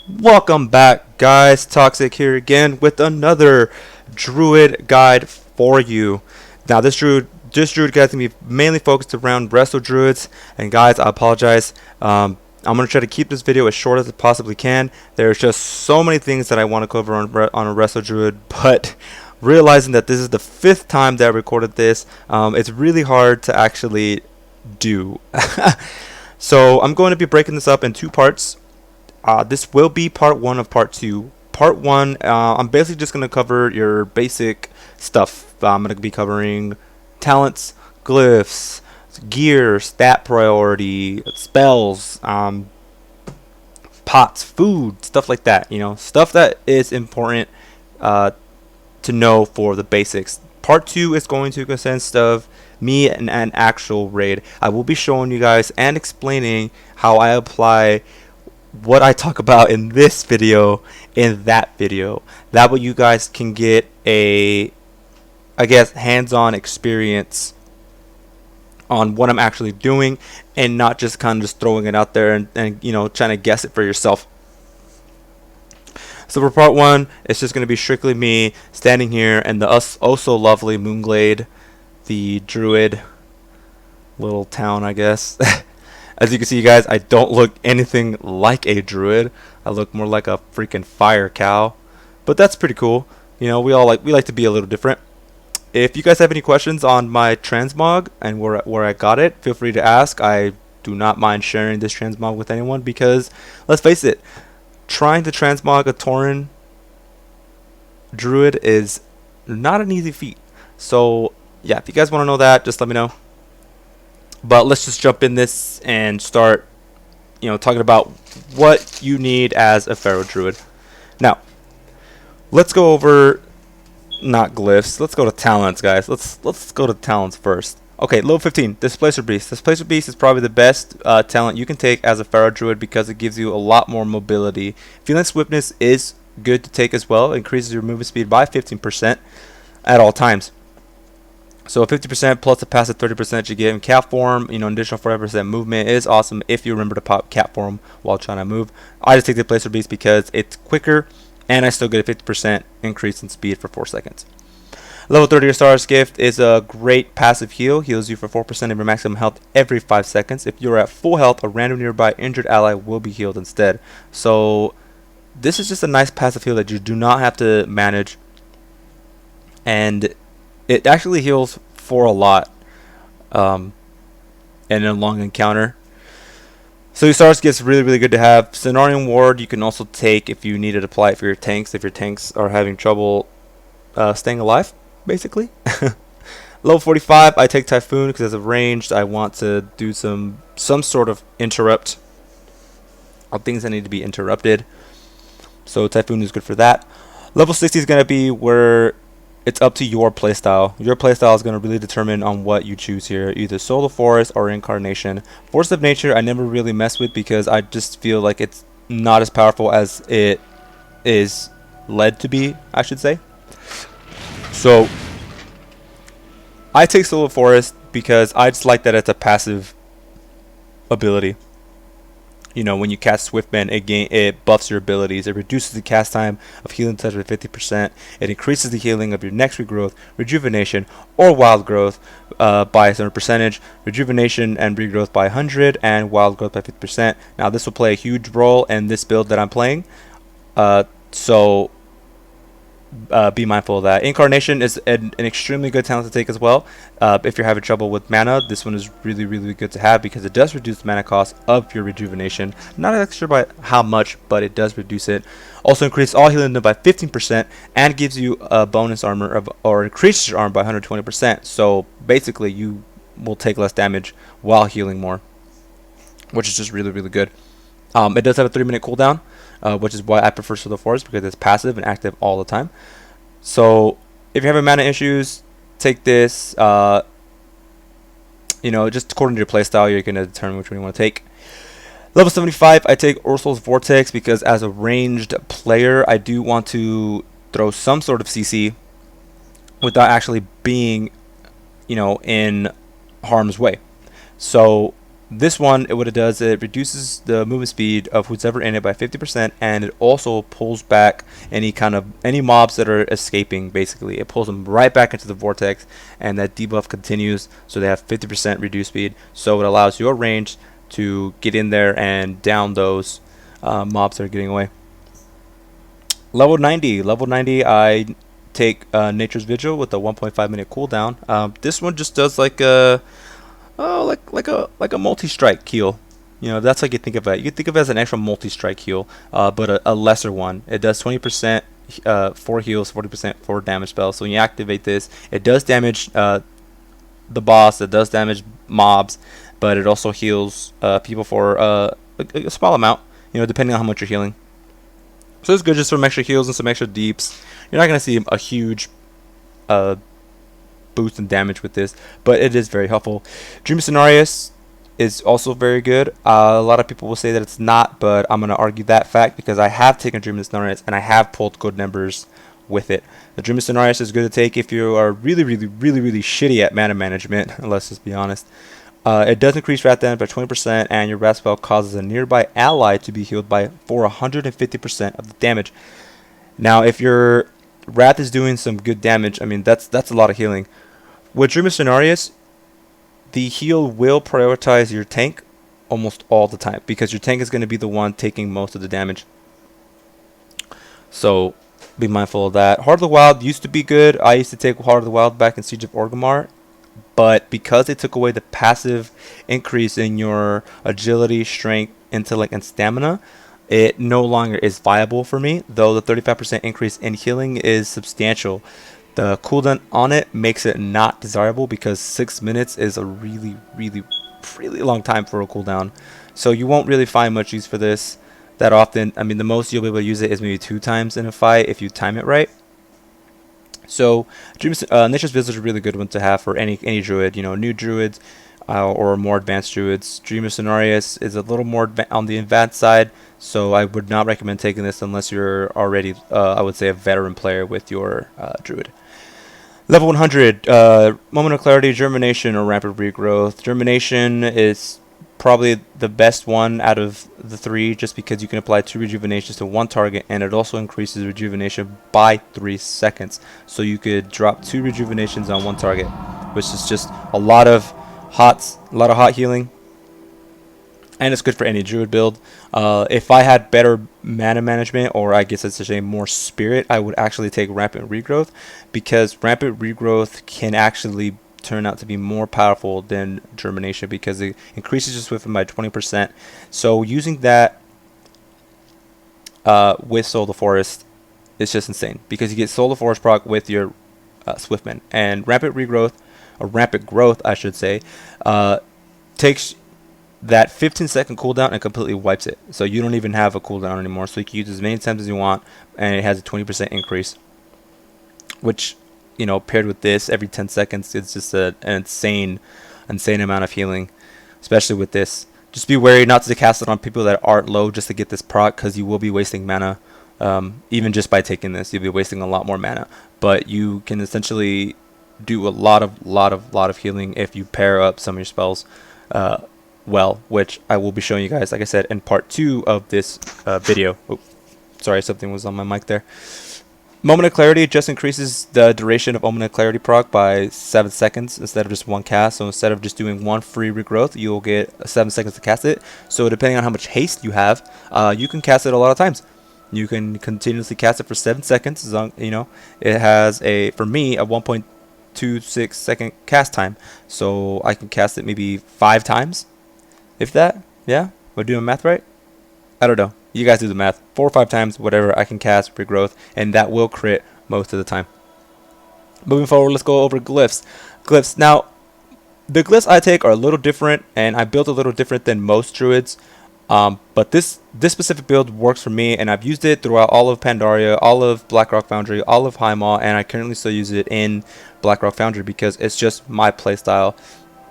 Welcome back, guys. Toxic here again with another druid guide for you. Now this druid guide is gonna be mainly focused around Resto Druids. And guys, I apologize. I'm gonna try to keep this video as short as I possibly can. There's just so many things that I want to cover on a Resto Druid, but realizing that this is the 5th time that I recorded this, it's really hard to actually do. So I'm going to be breaking this up in 2 parts. This will be part 1 of part 2. Part 1, I'm basically just going to cover your basic stuff. I'm going to be covering talents, glyphs, gear, stat priority, spells, pots, food, stuff like that. You know, stuff that is important to know for the basics. Part 2 is going to consist of me and an actual raid. I will be showing you guys and explaining how I apply what I talk about in this video in that video. That way you guys can get a, I guess, hands-on experience on what I'm actually doing and not just kind of just throwing it out there and you know, trying to guess it for yourself. So for part 1, it's just going to be strictly me standing here and the oh so lovely Moonglade, the druid little town, I guess. As you can see, guys, I don't look anything like a druid. I look more like a freaking fire cow. But that's pretty cool. You know, we like to be a little different. If you guys have any questions on my transmog and where I got it, feel free to ask. I do not mind sharing this transmog with anyone because, let's face it, trying to transmog a Tauren druid is not an easy feat. So, yeah, if you guys want to know that, just let me know. But let's just jump in this and start, you know, talking about what you need as a Pharaoh Druid. Now, let's go over, not glyphs, let's go to talents, guys. Let's go to talents first. Okay, level 15, Displacer Beast. Displacer Beast is probably the best talent you can take as a Pharaoh Druid because it gives you a lot more mobility. Feeling Swiftness is good to take as well. It increases your movement speed by 15% at all times. So 50% plus the passive 30% you get in cat form, you know, an additional 40% movement is awesome if you remember to pop cat form while trying to move. I just take the Placer Beast because it's quicker and I still get a 50% increase in speed for 4 seconds. Level 30 Stars Gift is a great passive heal. Heals you for 4% of your maximum health every 5 seconds. If you're at full health, a random nearby injured ally will be healed instead. So this is just a nice passive heal that you do not have to manage. And it actually heals for a lot in a long encounter. So your stars gets really good to have. Cenarian Ward you can also take if you need to apply it for your tanks, if your tanks are having trouble staying alive, basically. Level 45, I take Typhoon because as a ranged, I want to do some sort of interrupt on things that need to be interrupted. So Typhoon is good for that. Level 60 is going to be where it's up to your playstyle. Your playstyle is going to really determine on what you choose here, either Soul of Forest or Incarnation. Force of Nature I never really mess with because I just feel like it's not as powerful as it is led to be, I should say. So I take Soul of Forest because I just like that it's a passive ability. You know, when you cast Swiftman, it buffs your abilities. It reduces the cast time of Healing Touch by 50%. It increases the healing of your next regrowth, rejuvenation, or wild growth by a certain percentage. Rejuvenation and regrowth by 100, and wild growth by 50%. Now, this will play a huge role in this build that I'm playing. So be mindful of that. Incarnation is an extremely good talent to take as well. If you're having trouble with mana, this one is really good to have because it does reduce the mana cost of your rejuvenation. Not actually sure by how much, but it does reduce it. Also increase all healing by 15% and gives you a bonus armor or increases your armor by 120%. So basically you will take less damage while healing more, which is just really good. It does have a 3-minute cooldown, which is why I prefer Soul of Forest because it's passive and active all the time. So if you're having mana issues, take this. You know, just according to your playstyle, you're going to determine which one you want to take. Level 75, I take Ursul's Vortex because as a ranged player, I do want to throw some sort of CC without actually being, you know, in harm's way. So This one, what it does, it reduces the movement speed of who's ever in it by 50%, and it also pulls back any mobs that are escaping. Basically, it pulls them right back into the vortex, and that debuff continues, so they have 50% reduced speed. So it allows your range to get in there and down those mobs that are getting away. Level 90, I take Nature's Vigil with a 1.5 minute cooldown. This one just does like a multi-strike heal. You know, that's how you think of it. You can think of it as an actual multi-strike heal, but a lesser one. It does 20% for heals, 40% for damage spells. So when you activate this, it does damage the boss, it does damage mobs, but it also heals people for a small amount, you know, depending on how much you're healing. So it's good just for some extra heals and some extra deeps. You're not going to see a huge boost in damage with this, but it is very helpful. Dream Scenarios is also very good. A lot of people will say that it's not, but I'm going to argue that fact because I have taken Dream Scenarios and I have pulled good numbers with it. The Dream Scenarios is good to take if you are really shitty at mana management. Let's just be honest. It does increase wrath damage by 20%, and your wrath spell causes a nearby ally to be healed for 150% of the damage. Now, if your wrath is doing some good damage, I mean that's a lot of healing. With Dream Scenarios, the heal will prioritize your tank almost all the time because your tank is going to be the one taking most of the damage. So be mindful of that. Heart of the Wild used to be good. I used to take Heart of the Wild back in Siege of Orgrimmar. But because they took away the passive increase in your agility, strength, intellect, and stamina, it no longer is viable for me, though the 35% increase in healing is substantial. The cooldown on it makes it not desirable because 6 minutes is a really long time for a cooldown. So you won't really find much use for this that often. I mean, the most you'll be able to use it is maybe 2 times in a fight if you time it right. So Nature's Vigil is a really good one to have for any druid, you know, new druids or more advanced druids. Dream of Scenarios is a little more on the advanced side, so I would not recommend taking this unless you're already, I would say, a veteran player with your druid. Level 100, Moment of Clarity, Germination, or Rapid Regrowth. Germination is probably the best one out of the 3 just because you can apply 2 rejuvenations to 1 target, and it also increases rejuvenation by 3 seconds. So you could drop 2 rejuvenations on 1 target, which is just a lot of hot healing, and it's good for any druid build. If I had better mana management, or I guess it's to say more spirit, I would actually take Rampant Regrowth because Rampant Regrowth can actually turn out to be more powerful than Germination because it increases your swiftness by 20%. So using that with Soul of the Forest is just insane because you get Soul of the Forest proc with your Swiftman, and Rampant Regrowth, or Rampant Growth I should say, takes that 15-second cooldown and completely wipes it. So you don't even have a cooldown anymore, so you can use as many times as you want, and it has a 20% increase, which, you know, paired with this every 10 seconds, it's just an insane amount of healing, especially with this. Just be wary not to cast it on people that aren't low just to get this proc, because you will be wasting mana. Even just by taking this, you'll be wasting a lot more mana. But you can essentially do a lot of healing if you pair up some of your spells well, which I will be showing you guys, like I said, in part 2 of this video. Oh, sorry, something was on my mic there. Moment of Clarity just increases the duration of Moment of Clarity proc by 7 seconds instead of just 1 cast. So instead of just doing 1 free regrowth, you'll get 7 seconds to cast it. So depending on how much haste you have, you can cast it a lot of times. You can continuously cast it for 7 seconds. As long, you know, it has for me a 1.26 second cast time. So I can cast it maybe 5 times, if that. Yeah, am I doing math right? I don't know. You guys do the math. 4 or 5 times, whatever, I can cast regrowth, and that will crit most of the time. Moving forward, let's go over glyphs. Now, the glyphs I take are a little different, and I built a little different than most druids. But this specific build works for me, and I've used it throughout all of Pandaria, all of Blackrock Foundry, all of Highmaw, and I currently still use it in Blackrock Foundry because it's just my playstyle,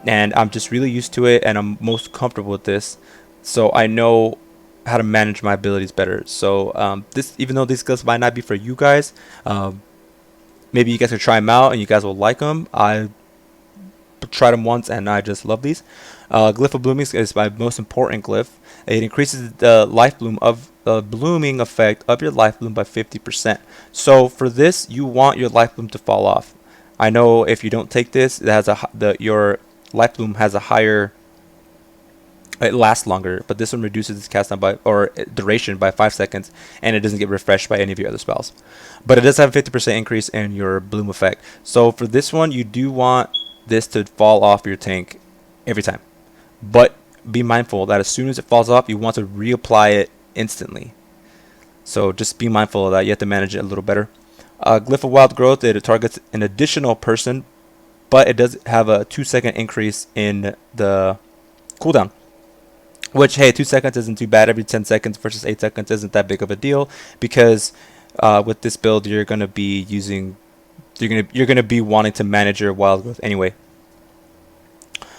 and I'm just really used to it, and I'm most comfortable with this. So I know how to manage my abilities better. So even though these glyphs might not be for you guys, maybe you guys could try them out and you guys will like them. I tried them once and I just love these. Glyph of Blooming is my most important glyph. It increases the life bloom of the blooming effect of your life bloom by 50%. So for this, you want your life bloom to fall off. I know if you don't take this, it has your life bloom has a higher, it lasts longer, but this one reduces its cast time by or duration by 5 seconds, and it doesn't get refreshed by any of your other spells. But it does have a 50% increase in your bloom effect. So for this one, you do want this to fall off your tank every time. But be mindful that as soon as it falls off, you want to reapply it instantly. So just be mindful of that. You have to manage it a little better. Glyph of Wild Growth, it targets an additional person, but it does have a 2-second increase in the cooldown. Which, hey, 2 seconds isn't too bad. Every 10 seconds versus 8 seconds isn't that big of a deal, because with this build, you're gonna be wanting to manage your wild growth anyway.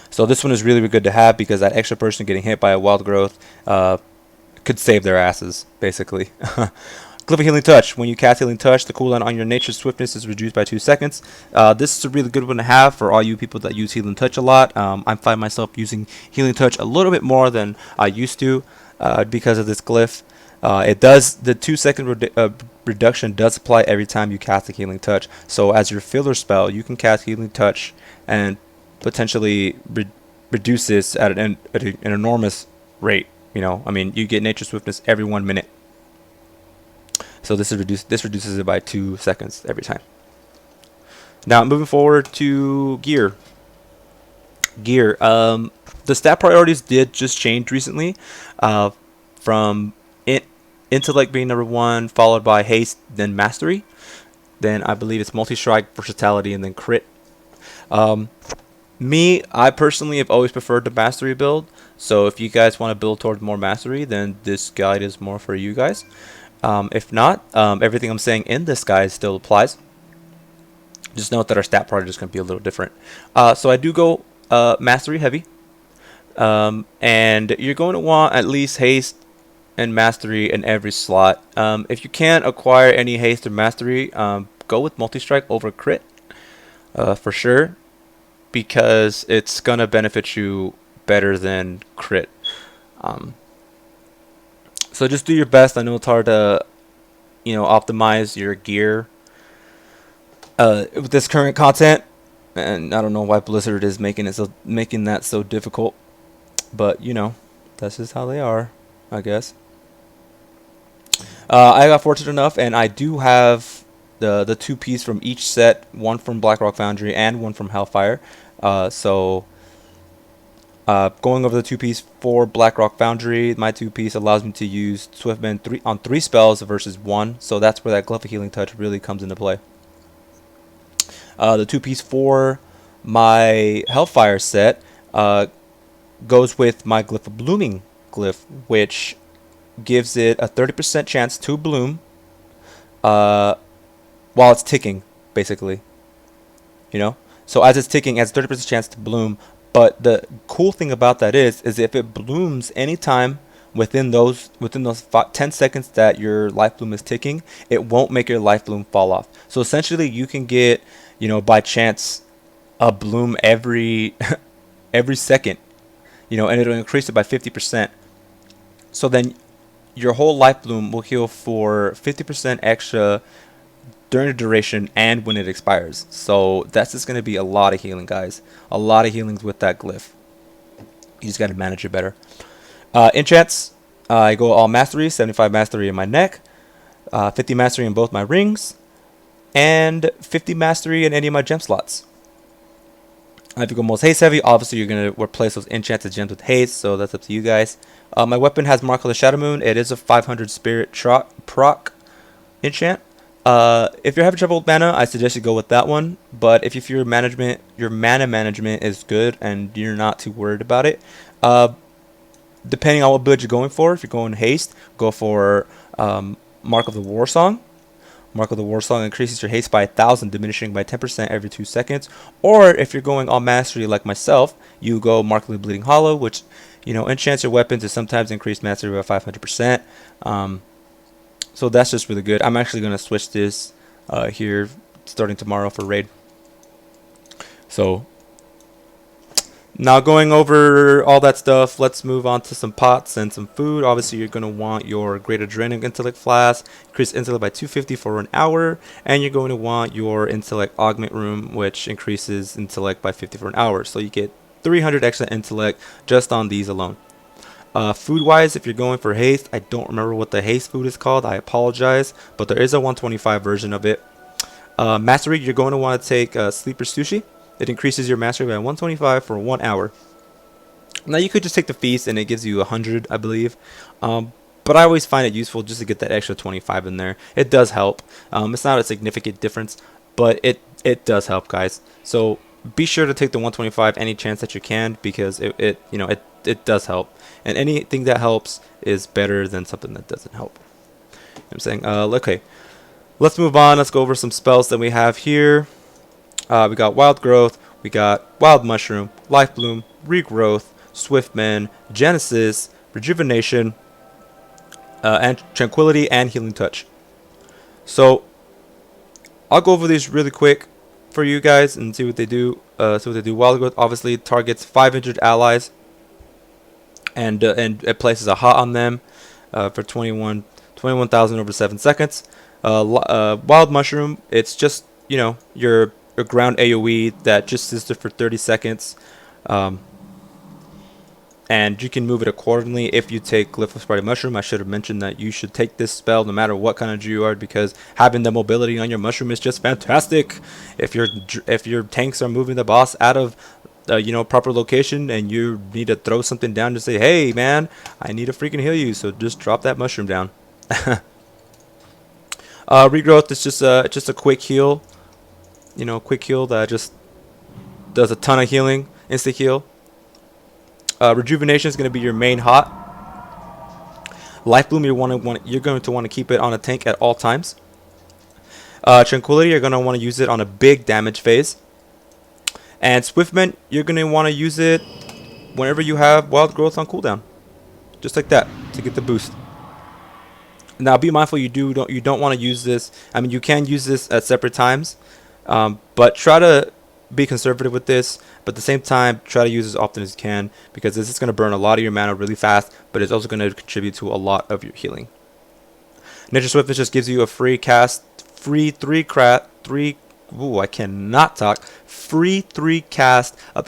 So this one is really, really good to have, because that extra person getting hit by a wild growth could save their asses, basically. Glyph of Healing Touch. When you cast Healing Touch, the cooldown on your Nature's Swiftness is reduced by 2 seconds. This is a really good one to have for all you people that use Healing Touch a lot. I find myself using Healing Touch a little bit more than I used to because of this glyph. The 2-second reduction does apply every time you cast a Healing Touch. So as your filler spell, you can cast Healing Touch and potentially reduce this at an enormous rate. You know, I mean, you get Nature's Swiftness every 1 minute. So this reduces it by 2 seconds every time. Now moving forward to gear. The stat priorities did just change recently, from intellect being number 1, followed by haste, then mastery. Then I believe it's multi-strike, versatility, and then crit. I personally have always preferred the mastery build. So if you guys want to build towards more mastery, then this guide is more for you guys. If not, everything I'm saying in this guide still applies. Just note that our stat priority is going to be a little different. So I do go mastery heavy. And you're going to want at least haste and mastery in every slot. If you can't acquire any haste or mastery, go with multi-strike over crit for sure, because it's going to benefit you better than crit. So just do your best. I know it's hard to, optimize your gear with this current content, and I don't know why Blizzard is making that so difficult. But that's just how they are, I guess. I got fortunate enough, and I do have the 2-piece from each set, one from Blackrock Foundry and one from Hellfire. Going over the 2-piece for Blackrock Foundry, my 2-piece allows me to use Swiftman on 3 spells versus 1, so that's where that Glyph of Healing Touch really comes into play. The 2-piece for my Hellfire set goes with my Glyph of Blooming glyph, which gives it a 30% chance to bloom while it's ticking, basically. So as it's ticking, it has a 30% chance to bloom. But the cool thing about that is if it blooms anytime within those 10 seconds that your life bloom is ticking, it won't make your life bloom fall off. So essentially, you can get, by chance, a bloom every second, and it'll increase it by 50%. So then your whole life bloom will heal for 50% extra during the duration and when it expires. So that's just going to be a lot of healing, guys. A lot of healings with that glyph. You just got to manage it better. Enchants, I go all mastery, 75 mastery in my neck, 50 mastery in both my rings, and 50 mastery in any of my gem slots. If you go most haste heavy, obviously you're going to replace those enchanted gems with haste, so that's up to you guys. My weapon has Mark of the Shadow Moon. It is a 500 spirit proc enchant. If you're having trouble with mana, I suggest you go with that one. But if your mana management is good and you're not too worried about it, depending on what build you're going for, if you're going haste, go for Mark of the War Song. Mark of the War Song increases your haste by 1,000, diminishing by 10% every 2 seconds. Or if you're going all mastery like myself, you go Mark of the Bleeding Hollow, which enchants your weapons to sometimes increase mastery by 500%. So that's just really good. I'm actually going to switch this here starting tomorrow for raid. So Now going over all that stuff, let's move on to some pots and some food. Obviously, you're going to want your Great Adrenaline Intellect Flask, increase intellect by 250 for an hour, and you're going to want your Intellect Augment Room, which increases intellect by 50 for an hour. So you get 300 extra intellect just on these alone. Food-wise, if you're going for haste, I don't remember what the haste food is called. I apologize, but there is a 125 version of it. Mastery, you're going to want to take Sleeper Sushi. It increases your mastery by 125 for 1 hour. Now you could just take the feast and it gives you 100, I believe. But I always find it useful just to get that extra 25 in there. It does help. It's not a significant difference, but it does help, guys. So be sure to take the 125 any chance that you can, because it does help. And anything that helps is better than something that doesn't help. You know what I'm saying? Okay, let's move on. Let's go over some spells that we have here. We got Wild Growth, we got Wild Mushroom, Life Bloom, Regrowth, Swift Mend, Genesis, Rejuvenation, and Tranquility, and Healing Touch. So I'll go over these really quick for you guys and see what they do. Wild Growth obviously targets 500 allies, and it places a hot on them for 21,000 over 7 seconds. Wild Mushroom, it's just your ground AoE that just sits there for 30 seconds. And you can move it accordingly if you take Glyphs of Spreading Mushroom. I should have mentioned that you should take this spell no matter what kind of Jew you are, because having the mobility on your mushroom is just fantastic. If your tanks are moving the boss out of proper location and you need to throw something down to say, hey man, I need to freaking heal you, so just drop that mushroom down. Regrowth is just a quick heal. Quick heal that just does a ton of healing, instant heal. Rejuvenation is going to be your main hot. Life Bloom, you're going to want to keep it on a tank at all times. Tranquility, you're going to want to use it on a big damage phase. And Swift Mend, you're going to want to use it whenever you have Wild Growth on cooldown, just like that, to get the boost. Now be mindful, you don't want to use this. I mean, you can use this at separate times. But try to be conservative with this, but at the same time try to use as often as you can, because this is going to burn a lot of your mana really fast, but it's also going to contribute to a lot of your healing. Nature Swiftness just gives you a free 3 cast of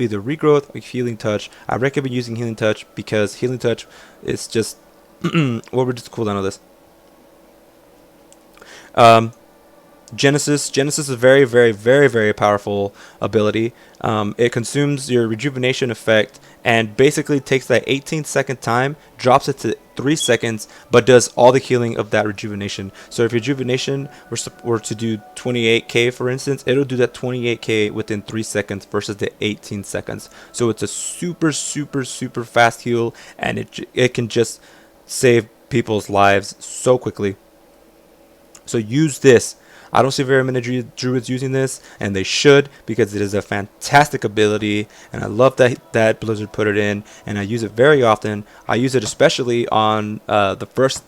either Regrowth or Healing Touch. I recommend using Healing Touch because Healing Touch is just what would just cooldown of this. Genesis is a very, very, very, very powerful ability. It consumes your rejuvenation effect and basically takes that 18-second time, drops it to 3 seconds, but does all the healing of that rejuvenation. So if rejuvenation were to do 28k, for instance, it'll do that 28k within 3 seconds versus the 18 seconds. So it's a super, super, super fast heal, and it can just save people's lives so quickly. So use this. I don't see very many druids using this, and they should, because it is a fantastic ability, and I love that Blizzard put it in, and I use it very often. I use it especially on the first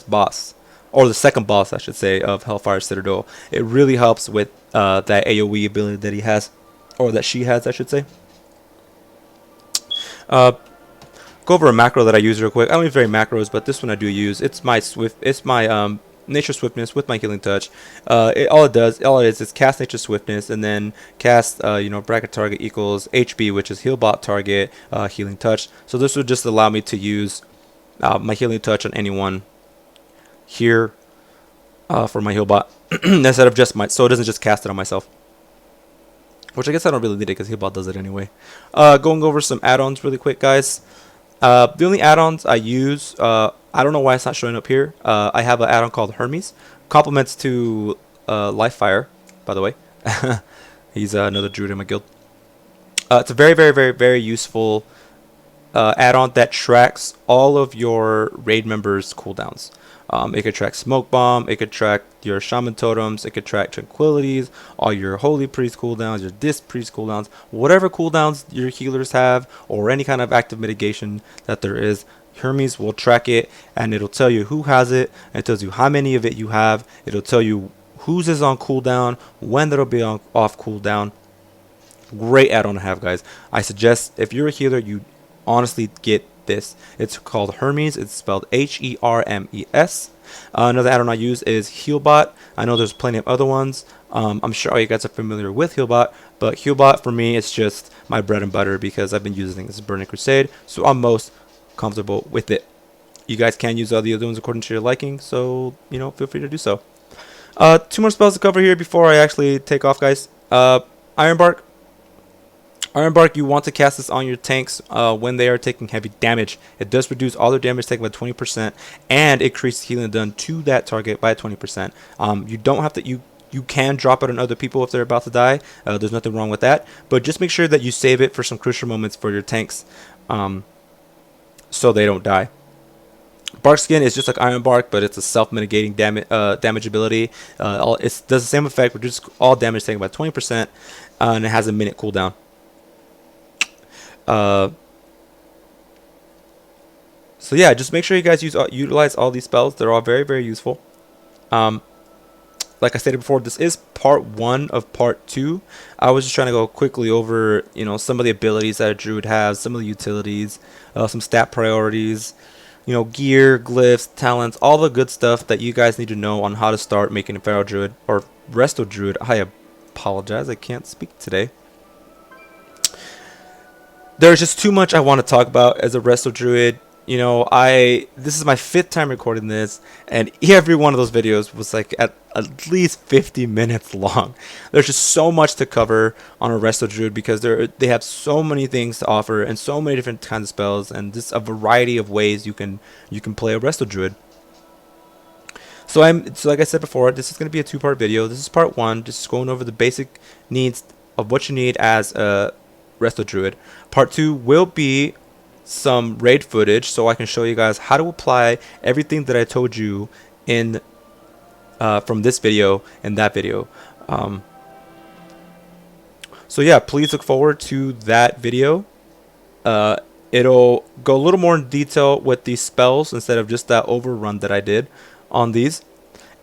boss, or the second boss, I should say, of Hellfire Citadel. It really helps with that AoE ability that he has, or that she has, I should say. Go over a macro that I use real quick. I don't use very macros, but this one I do use. It's my Nature Swiftness with my Healing Touch. All it is cast Nature Swiftness, and then cast bracket target equals HB, which is heal bot target Healing Touch. So this would just allow me to use my Healing Touch on anyone here for my heal bot instead of just so it doesn't just cast it on myself. Which I guess I don't really need it because heal bot does it anyway. Going over some add-ons really quick, guys. The only add-ons I use, I don't know why it's not showing up here. I have an add-on called Hermes. Compliments to Livefire, by the way. He's another druid in my guild. It's a very, very, very, very useful add-on that tracks all of your raid members' cooldowns. It could track Smoke Bomb, it could track your Shaman Totems, it could track Tranquilities, all your Holy Priest cooldowns, your Disc Priest cooldowns, whatever cooldowns your healers have, or any kind of active mitigation that there is. Hermes will track it, and it'll tell you who has it, and it tells you how many of it you have. It'll tell you whose is on cooldown, when that'll be off cooldown, Great add-on to have, guys. I suggest if you're a healer, you honestly get this. It's called Hermes. It's spelled Hermes. Another add-on I use is Healbot. I know there's plenty of other ones. I'm sure all you guys are familiar with Healbot, but Healbot for me is just my bread and butter because I've been using this Burning Crusade, so I'm most comfortable with it. You guys can use all the other ones according to your liking, so feel free to do so. 2 more spells to cover here before I actually take off, guys. Iron Bark. Iron Bark, you want to cast this on your tanks when they are taking heavy damage. It does reduce all their damage taken by 20%, and it increases healing done to that target by 20%. You don't have to. You can drop it on other people if they're about to die. There's nothing wrong with that, but just make sure that you save it for some crucial moments for your tanks, so they don't die. Bark Skin is just like Iron Bark, but it's a self-mitigating damage ability. It does the same effect, reduces all damage taken by 20%, and it has a minute cooldown. So yeah, just make sure you guys utilize all these spells. They're all very, very useful. Like I stated before, this is part 1 of part 2. I was just trying to go quickly over, some of the abilities that a druid has, some of the utilities, some stat priorities, gear, glyphs, talents, all the good stuff that you guys need to know on how to start making a Pharaoh Druid or Resto Druid. I apologize, I can't speak today. There's just too much I want to talk about as a Resto Druid. This is my 5th time recording this, and every one of those videos was like at least 50 minutes long. There's just so much to cover on a Resto Druid because they have so many things to offer and so many different kinds of spells, and just a variety of ways you can play a Resto Druid. So like I said before, this is going to be a 2-part video. This is part 1, just going over the basic needs of what you need as a Resto Druid. Part 2 will be some raid footage, so I can show you guys how to apply everything that I told you in from this video and that video. So yeah, please look forward to that video. It'll go a little more in detail with these spells instead of just that overrun that I did on these,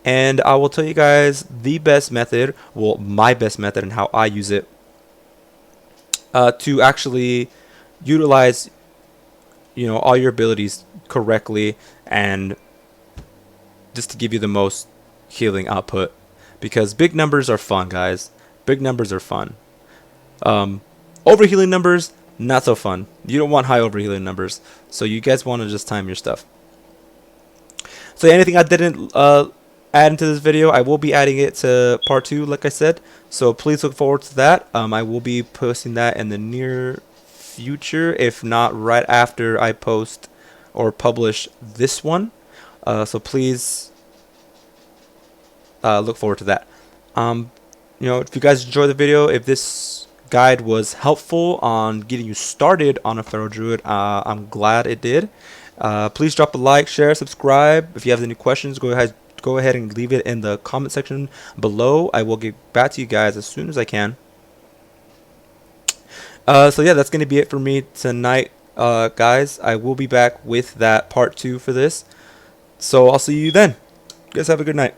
and I will tell you guys the best method, well, my best method, and how I use it to actually utilize all your abilities correctly, and just to give you the most healing output, because big numbers are fun, guys. Big numbers are fun. Overhealing numbers, not so fun. You don't want high overhealing numbers, so you guys want to just time your stuff. So anything I didn't add into this video, I will be adding it to part 2, like I said, so please look forward to that. I will be posting that in the near future, if not right after I post or publish this one, so please look forward to that. If you guys enjoyed the video, if this guide was helpful on getting you started on a Pharaoh Druid, I'm glad it did. Please drop a like, share, subscribe. If you have any questions, go ahead and leave it in the comment section below. I will get back to you guys as soon as I can. So yeah, that's going to be it for me tonight, guys. I will be back with that part 2 for this. So I'll see you then. You guys have a good night.